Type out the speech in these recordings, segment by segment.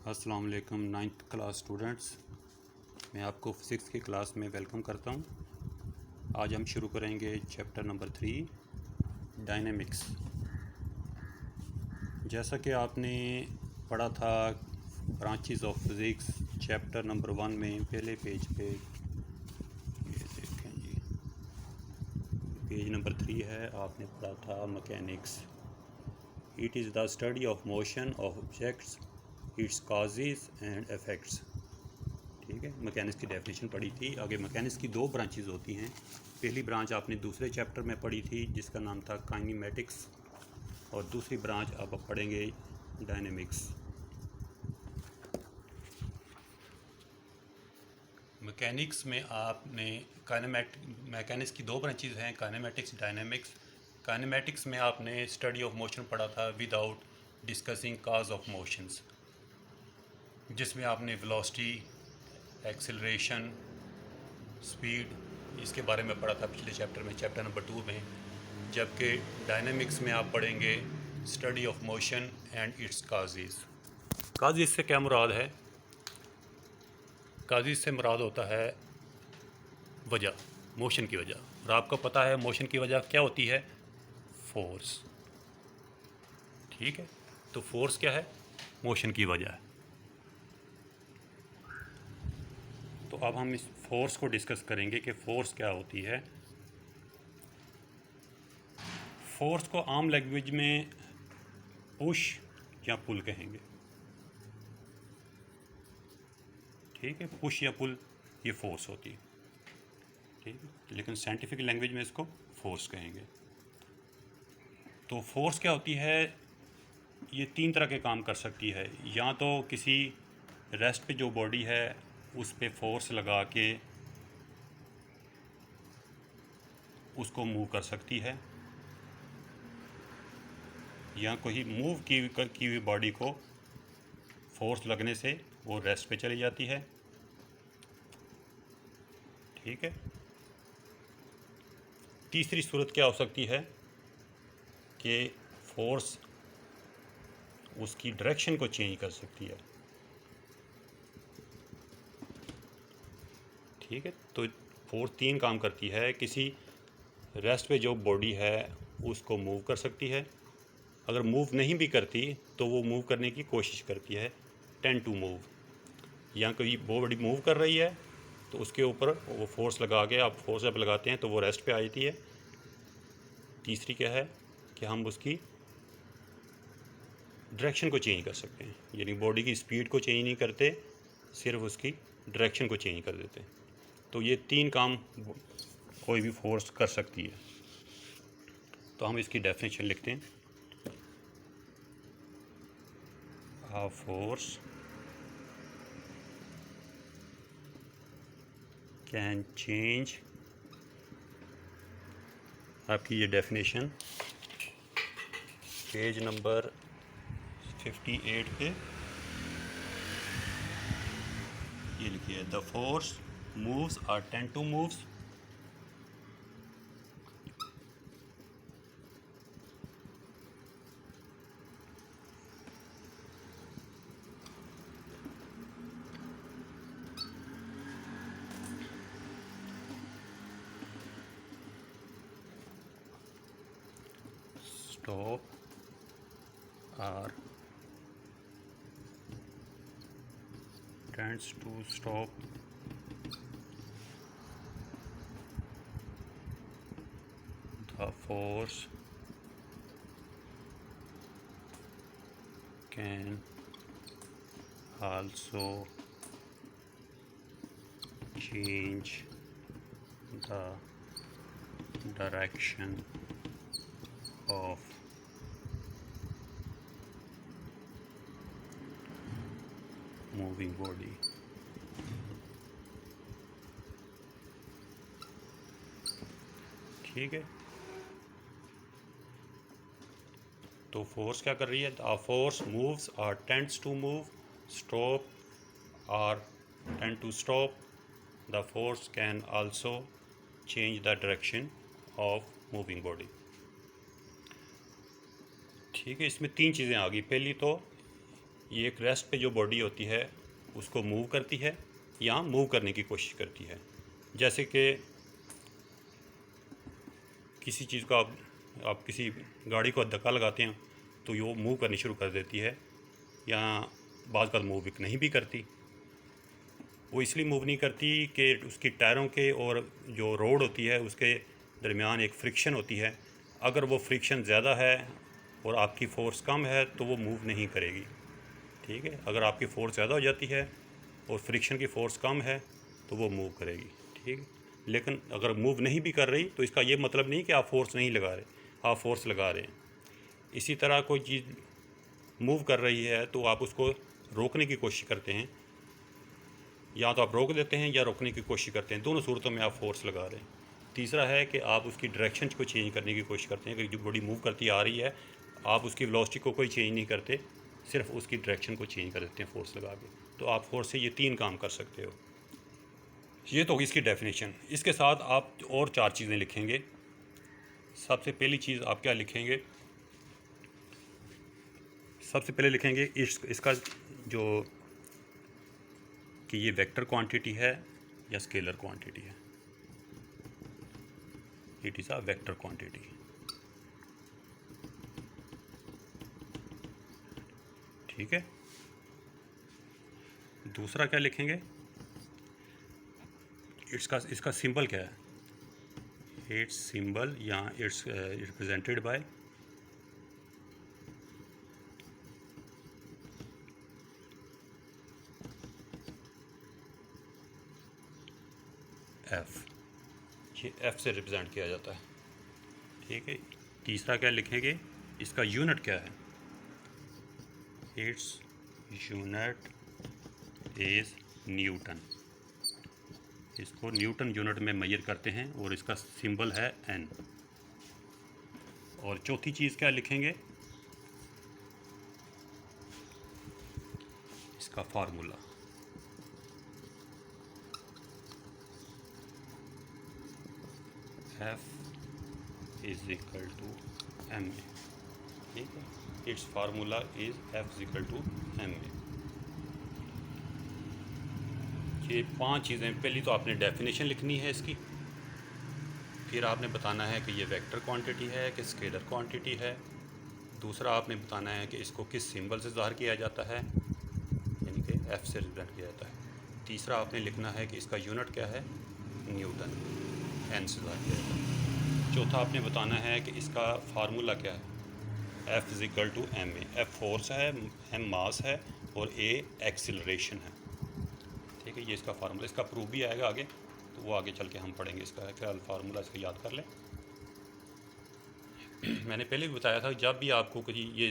अस्सलाम वालेकुम ninth class students, मैं आपको फ़िज़िक्स की क्लास में वेलकम करता हूँ। आज हम शुरू करेंगे चैप्टर नंबर 3 डायनेमिक्स। जैसा कि आपने पढ़ा था branches of physics chapter number 1 में पहले पेज पे, ये देखें जी, पेज नंबर 3 है। आपने पढ़ा था mechanics. It is the study of motion of objects, it's causes and effects. ठीक है, मैकेनिक्स की डेफिनेशन पढ़ी थी। आगे मैकेनिक्स की दो ब्रांचेस होती हैं। पहली ब्रांच आपने दूसरे चैप्टर में पढ़ी थी जिसका नाम था काइनेमेटिक्स, और दूसरी ब्रांच अब पढ़ेंगे डायनेमिक्स। मैकेनिक्स में आपने मैकेनिक्स की दो ब्रांचेस हैं, काइनेमेटिक्स, डायनेमिक्स। काइनेमेटिक्स में आपने स्टडी ऑफ मोशन पढ़ा था without discussing cause of motions, जिसमें आपने वेलोसिटी, एक्सेलरेशन, स्पीड, इसके बारे में पढ़ा था पिछले चैप्टर में, चैप्टर नंबर 2 में। जबकि डायनेमिक्स में आप पढ़ेंगे study of motion and it's causes. Causes से क्या मुराद है? काजेज़ से मुराद होता है वजह, मोशन की वजह। और आपको पता है मोशन की वजह क्या होती है? फोर्स। ठीक है, तो फोर्स क्या है? मोशन की वजह है। तो अब हम इस फोर्स को डिस्कस करेंगे कि फोर्स क्या होती है। फोर्स को आम लैंग्वेज में पुश या पुल कहेंगे। ठीक है, पुश या पुल ये फोर्स होती है। ठीक है, लेकिन साइंटिफिक लैंग्वेज में इसको फोर्स कहेंगे। तो फोर्स क्या होती है? ये तीन तरह के काम कर सकती है। या तो किसी रेस्ट पे जो बॉडी है उस पे फोर्स लगा के उसको मूव कर सकती है, या कोई मूव की हुई बॉडी को फोर्स लगने से वो रेस्ट पे चली जाती है। ठीक है, तीसरी सूरत क्या हो सकती है कि फोर्स उसकी डायरेक्शन को चेंज कर सकती है। ठीक है, तो फोर्स तीन काम करती है। किसी रेस्ट पे जो बॉडी है उसको मूव कर सकती है। अगर मूव नहीं भी करती तो वो मूव करने की कोशिश करती है, टेंड टू मूव। या कोई बॉडी मूव कर रही है तो उसके ऊपर वो फोर्स लगा के, आप फोर्स जब लगाते हैं तो वो रेस्ट पे आ जाती है। तीसरी क्या है कि हम उसकी डायरेक्शन को चेंज कर सकते हैं, यानी बॉडी की स्पीड को चेंज नहीं करते, सिर्फ उसकी डायरेक्शन को चेंज कर देते हैं। तो ये तीन काम कोई भी फोर्स कर सकती है। तो हम इसकी डेफिनेशन लिखते हैं। A force can change, आपकी ये डेफिनेशन पेज नंबर 58 पे ये लिखी है। The force moves or tend to moves stop or tends to stop the force can also change the direction of moving body। ठीक है, तो फोर्स क्या कर रही है? द फोर्स मूव्स और टेंड्स टू मूव, स्टॉप और tend to stop. The force can also change the direction of moving body. ठीक है, इसमें तीन चीज़ें आ गई। पहली तो ये एक रेस्ट पे जो बॉडी होती है उसको मूव करती है या मूव करने की कोशिश करती है। जैसे कि किसी चीज़ को आप किसी गाड़ी को धक्का लगाते हैं तो ये मूव करनी शुरू कर देती है, या बाज़ बार मूव नहीं भी करती। वो इसलिए मूव नहीं करती कि उसकी टायरों के और जो रोड होती है उसके दरमियान एक फ्रिक्शन होती है। अगर वो फ्रिक्शन ज़्यादा है और आपकी फ़ोर्स कम है तो वो मूव नहीं करेगी। ठीक है, अगर आपकी फ़ोर्स ज़्यादा हो जाती है और फ्रिक्शन की फ़ोर्स कम है तो वो मूव करेगी। ठीक है, लेकिन अगर मूव नहीं भी कर रही तो इसका ये मतलब नहीं कि आप फोर्स नहीं लगा रहे, आप फोर्स लगा रहे हैं। इसी तरह कोई चीज़ मूव कर रही है तो आप उसको रोकने की कोशिश करते हैं, या तो आप रोक देते हैं या रोकने की कोशिश करते हैं, दोनों सूरतों में आप फोर्स लगा रहे हैं। तीसरा है कि आप उसकी डायरेक्शन को चेंज करने की कोशिश करते हैं कि जो बॉडी मूव करती आ रही है आप उसकी वेलोसिटी को कोई चेंज नहीं करते, सिर्फ उसकी डायरेक्शन को चेंज कर देते हैं फोर्स लगा के। तो आप फोर्स से ये 3 काम कर सकते हो। ये तो होगी इसकी डेफिनेशन। इसके साथ आप और 4 चीज़ें लिखेंगे। सबसे पहली चीज़ आप क्या लिखेंगे? सबसे पहले लिखेंगे इसका जो कि ये वेक्टर क्वांटिटी है या स्केलर क्वांटिटी है। It is a vector quantity. ठीक है, दूसरा क्या लिखेंगे? इसका सिंबल क्या है? इट्स सिंबल या इट्स रिप्रेजेंटेड बाय एफ। ये एफ से रिप्रेजेंट किया जाता है। ठीक है, तीसरा क्या लिखेंगे? इसका यूनिट क्या है? Its unit is Newton. इसको न्यूटन यूनिट में मेजर करते हैं और इसका सिंबल है एन। और चौथी चीज़ क्या लिखेंगे? इसका formula F is equal to M A. ठीक है, it's formula is F is equal to M A. ये 5 चीज़ें। पहली तो आपने डेफिनेशन लिखनी है इसकी, फिर आपने बताना है कि ये वेक्टर क्वांटिटी है कि स्केलर क्वांटिटी है। दूसरा आपने बताना है कि इसको किस सिंबल से ज़ाहिर किया जाता है, यानी कि एफ से रिप्रेजेंट किया जाता है। तीसरा आपने लिखना है कि इसका यूनिट क्या है, न्यूटन, एन से ज़ाहिर किया जाता है। चौथा आपने बताना है कि इसका फार्मूला क्या है, F is equal to M A. F force है, एम मास है और ए एक्सिलरेशन है। ठीक है, ये इसका फार्मूला। इसका प्रूफ भी आएगा आगे, तो वो आगे चल के हम पढ़ेंगे। इसका ख्याल फार्मूला इसका याद कर लें। मैंने पहले भी बताया था, जब भी आपको कोई ये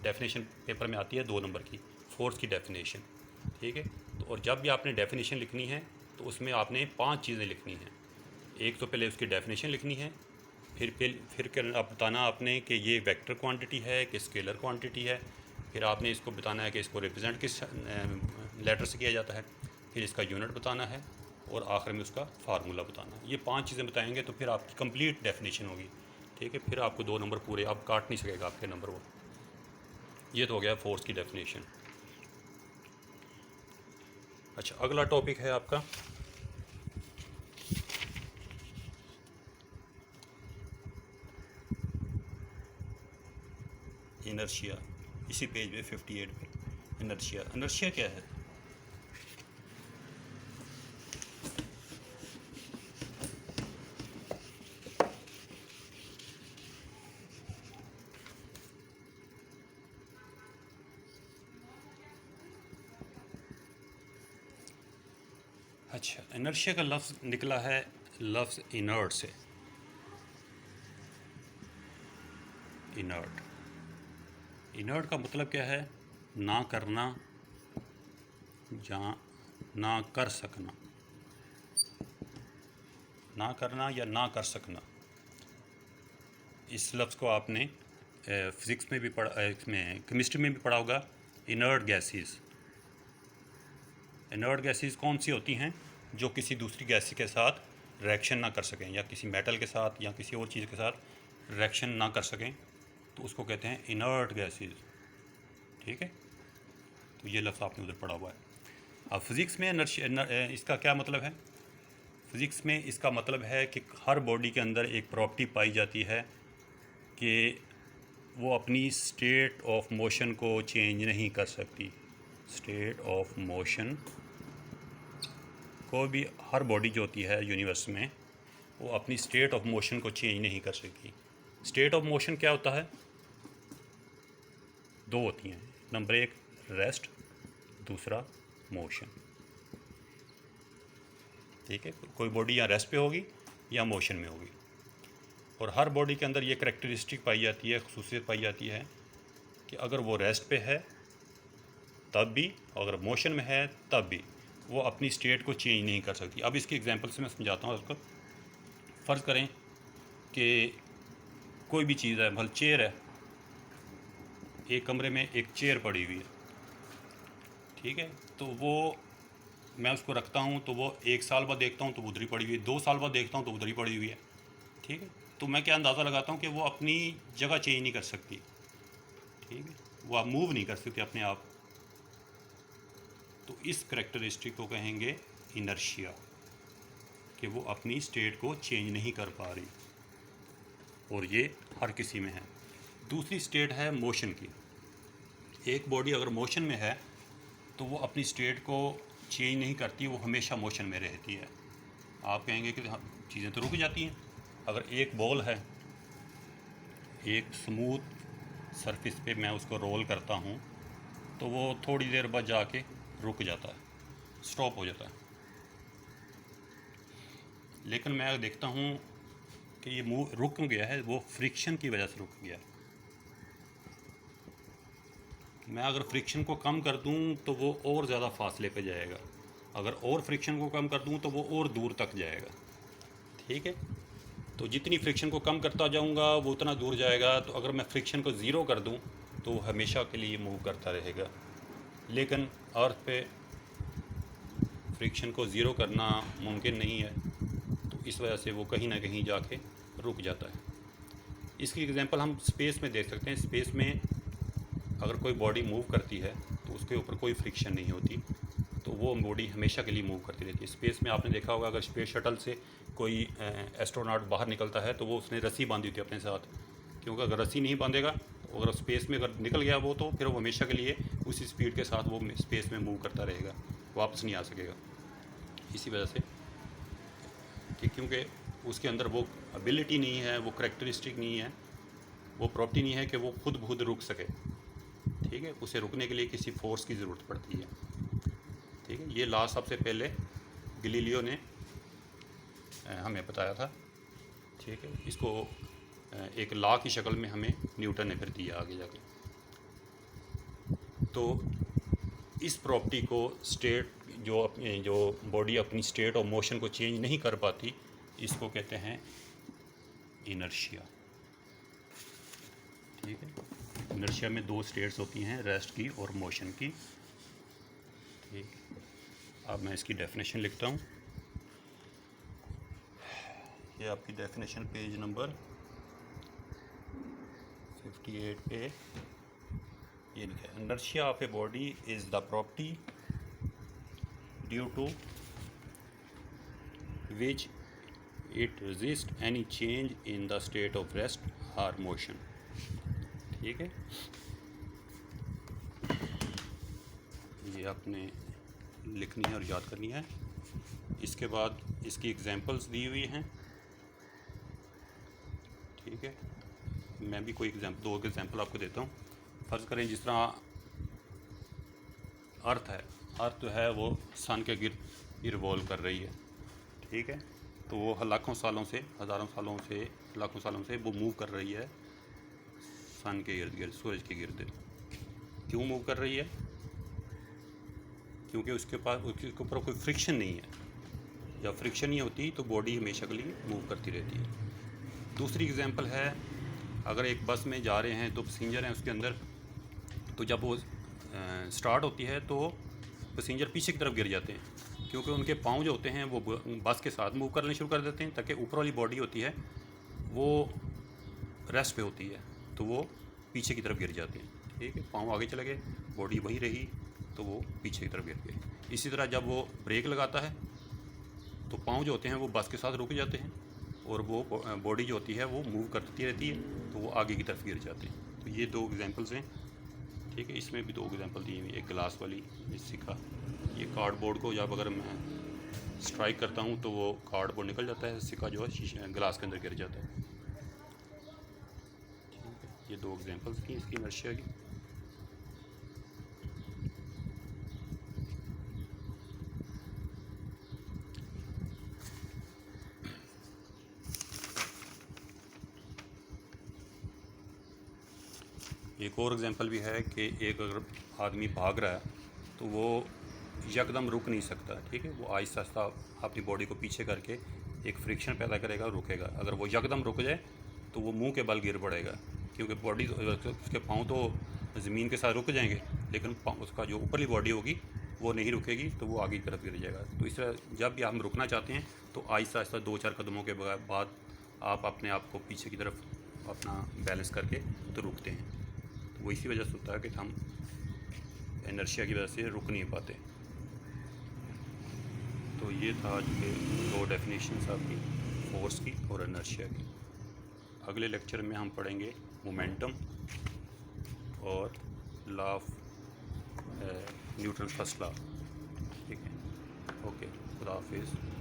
डेफिनेशन पेपर में आती है 2 नंबर की, फोर्स की डेफिनेशन। ठीक है, तो और जब भी आपने डेफिनेशन लिखनी है तो उसमें आपने 5 चीज़ें लिखनी हैं। एक तो पहले उसकी डेफिनेशन लिखनी है, फिर आप बताना आपने कि ये वेक्टर क्वांटिटी है कि स्केलर क्वांटिटी है। फिर आपने इसको बताना है कि इसको रिप्रेजेंट किस लेटर से किया जाता है। फिर इसका यूनिट बताना है और आखिर में उसका फार्मूला बताना है। ये 5 चीज़ें बताएंगे तो फिर आपकी कंप्लीट डेफिनेशन होगी। ठीक है, फिर आपको 2 नंबर पूरे, आप काट नहीं सकेगा आपके नंबर वो। ये तो हो गया फोर्स की डेफिनेशन। अच्छा, अगला टॉपिक है आपका इनर्शिया। इसी पेज पे 58 पे इनर्शिया। इनर्शिया क्या है? अच्छा, इनर्शिया का लफ्ज़ निकला है लफ्ज़ इनर्ट से। इनर्ट, इनर्ट का मतलब क्या है? ना करना या ना कर सकना। ना करना या ना कर सकना। इस लफ्ज़ को आपने फिज़िक्स में भी पढ़ा, इसमें केमिस्ट्री में भी पढ़ा होगा। Inert gases. इनर्ट गैसेस कौन सी होती हैं? जो किसी दूसरी गैस के साथ रिएक्शन ना कर सकें, या किसी मेटल के साथ या किसी और चीज़ के साथ रिएक्शन ना कर सकें, तो उसको कहते हैं इनर्ट गैसेस। ठीक है, तो ये लफ्ज़ आपने उधर पढ़ा हुआ है। अब फिज़िक्स में इसका क्या मतलब है? फिज़िक्स में इसका मतलब है कि हर बॉडी के अंदर एक प्रॉपर्टी पाई जाती है कि वो अपनी स्टेट ऑफ मोशन को चेंज नहीं कर सकती। स्टेट ऑफ मोशन को भी हर बॉडी जो होती है यूनिवर्स में, वो अपनी स्टेट ऑफ मोशन को चेंज नहीं कर सकती। स्टेट ऑफ मोशन क्या होता है? दो होती हैं। नंबर एक रेस्ट, दूसरा मोशन। ठीक है, कोई बॉडी या रेस्ट पे होगी या मोशन में होगी। और हर बॉडी के अंदर ये करैक्टरिस्टिक पाई जाती है, ख़ुसूसियत पाई जाती है कि अगर वो रेस्ट पे है तब भी, अगर मोशन में है तब भी, वो अपनी स्टेट को चेंज नहीं कर सकती। अब इसकी एग्जांपल से मैं समझाता हूँ उसको। फ़र्ज़ करें कि कोई भी चीज़ है, भले चेयर है, एक कमरे में एक चेयर पड़ी हुई है, ठीक है, तो वो मैं उसको रखता हूँ तो वो 1 साल बाद देखता हूँ तो उधर ही पड़ी हुई है, 2 साल बाद देखता हूँ तो उधर ही पड़ी हुई है। ठीक है, तो मैं क्या अंदाज़ा लगाता हूँ कि वो अपनी जगह चेंज नहीं कर सकती। ठीक है, वो आप मूव नहीं कर सकते अपने आप। तो इस करैक्टरिस्टिक को कहेंगे इनर्शिया, कि वो अपनी स्टेट को चेंज नहीं कर पा रही, और ये हर किसी में है। दूसरी स्टेट है मोशन की। एक बॉडी अगर मोशन में है तो वो अपनी स्टेट को चेंज नहीं करती, वो हमेशा मोशन में रहती है। आप कहेंगे कि चीज़ें तो रुक जाती हैं। अगर एक बॉल है, एक स्मूथ सरफेस पे मैं उसको रोल करता हूँ तो वो थोड़ी देर बाद जाके रुक जाता है, स्टॉप हो जाता है। लेकिन मैं देखता हूँ कि ये मूव रुक गया है, वो फ्रिक्शन की वजह से रुक गया। मैं अगर फ्रिक्शन को कम कर दूँ तो वो और ज़्यादा फासले पे जाएगा, अगर और फ्रिक्शन को कम कर दूँ तो वो और दूर तक जाएगा। ठीक है, तो जितनी फ्रिक्शन को कम करता जाऊँगा वो उतना दूर जाएगा। तो अगर मैं फ्रिक्शन को ज़ीरो कर दूँ तो वो हमेशा के लिए मूव करता रहेगा। लेकिन अर्थ पे फ्रिक्शन को ज़ीरो करना मुमकिन नहीं है, तो इस वजह से वो कहीं ना कहीं जाके रुक जाता है। इसकी एग्जांपल हम स्पेस में देख सकते हैं। स्पेस में अगर कोई बॉडी मूव करती है तो उसके ऊपर कोई फ्रिक्शन नहीं होती, तो वो बॉडी हमेशा के लिए मूव करती रहती है। स्पेस में आपने देखा होगा, अगर स्पेस शटल से कोई एस्ट्रोनॉट बाहर निकलता है तो वो उसने रस्सी बांधी होती है अपने साथ, क्योंकि अगर रस्सी नहीं बांधेगा, अगर स्पेस में अगर निकल गया वो, तो फिर वो हमेशा के लिए उसी स्पीड के साथ वो स्पेस में मूव करता रहेगा, वापस नहीं आ सकेगा। इसी वजह से कि क्योंकि उसके अंदर वो एबिलिटी नहीं है, वो करैक्टरिस्टिक नहीं है, वो प्रॉपर्टी नहीं है कि वो खुद रुक सके। ठीक है, उसे रुकने के लिए किसी फोर्स की ज़रूरत पड़ती है। ठीक है, ये लॉ सबसे पहले गैलीलियो ने हमें बताया था। ठीक है, इसको एक लॉ की शक्ल में हमें न्यूटन ने फिर दिया आगे जाके। तो इस प्रॉपर्टी को स्टेट जो बॉडी अपनी स्टेट और मोशन को चेंज नहीं कर पाती, इसको कहते हैं इनर्शिया। ठीक है, इनर्शिया में 2 स्टेट्स होती हैं, रेस्ट की और मोशन की। ठीक, अब मैं इसकी डेफिनेशन लिखता हूँ। ये आपकी डेफिनेशन पेज नंबर 58 पे ये लिखा है, inertia of a body is the property due to which it resist any change in the state of rest और मोशन। ठीक है, ये आपने लिखनी है और याद करनी है। इसके बाद इसकी एग्जांपल्स दी हुई हैं। ठीक है, मैं भी कोई दो एग्जांपल आपको देता हूँ। फ़र्ज़ करें जिस तरह अर्थ है, अर्थ जो है वो सन के गिर्द रिवॉल्व कर रही है। ठीक है, तो वो लाखों सालों से, हज़ारों सालों से, लाखों सालों से वो मूव कर रही है सन के इर्द गिर्द, सूरज के गिर्द। क्यों मूव कर रही है? क्योंकि उसके ऊपर कोई फ्रिक्शन नहीं है। जब फ्रिक्शन नहीं होती तो बॉडी हमेशा के लिए मूव करती रहती है। दूसरी एग्जांपल है, अगर एक बस में जा रहे हैं, 2 पैसेंजर हैं उसके अंदर, तो जब वो स्टार्ट होती है तो पैसेंजर पीछे की तरफ गिर जाते हैं, क्योंकि उनके पाँव जो होते हैं वो बस के साथ मूव करने शुरू कर देते हैं, ताकि ऊपर वाली बॉडी होती है वो रेस्ट पे होती है, तो वो पीछे की तरफ गिर जाते हैं। ठीक है, पाँव आगे चले गए, बॉडी वहीं रही, तो वो पीछे की तरफ गिर गए। इसी तरह जब वो ब्रेक लगाता है तो पाँव जो होते हैं वो बस के साथ रुक जाते हैं और वो बॉडी जो होती है वो मूव करती रहती है, तो वो आगे की तरफ गिर जाते हैं। तो ये 2 एग्जांपल्स हैं, ठीक है। इसमें भी 2 एग्जांपल दिए हुए, एक ग्लास वाली सिक्का, ये कार्डबोर्ड को जब अगर मैं स्ट्राइक करता हूँ तो वो कार्डबोर्ड निकल जाता है, सिक्का जो है शीशे ग्लास के अंदर गिर जाता है, ठीक है। ये 2 एग्जांपल्स की इसकी इनर्शिया की। एक और एग्जांपल भी है कि एक अगर आदमी भाग रहा है तो वो यकदम रुक नहीं सकता, ठीक है। वो आहिस्ता आहिस्ता अपनी बॉडी को पीछे करके एक फ्रिक्शन पैदा करेगा और रुकेगा। अगर वो यकदम रुक जाए तो वो मुंह के बल गिर पड़ेगा, क्योंकि बॉडी उसके पाँव तो ज़मीन के साथ रुक जाएंगे, लेकिन उसका जो ऊपरली बॉडी होगी वो नहीं रुकेगी, तो वो आगे की तरफ गिर जाएगा। तो इस तरह जब भी हम रुकना चाहते हैं तो आहिस्ता आहिस्ता 2-4 कदमों के बाद आप अपने आप को पीछे की तरफ अपना बैलेंस करके तो रुकते हैं। तो वो इसी वजह से होता है कि हम इनर्शिया की वजह से रुक नहीं पाते। तो ये था आज के 2 डेफिनेशंस आपकी, फोर्स की और इनर्शिया की। अगले लेक्चर में हम पढ़ेंगे मोमेंटम और law of Newton first law, ठीक है। ओके, खुदा हाफिज़।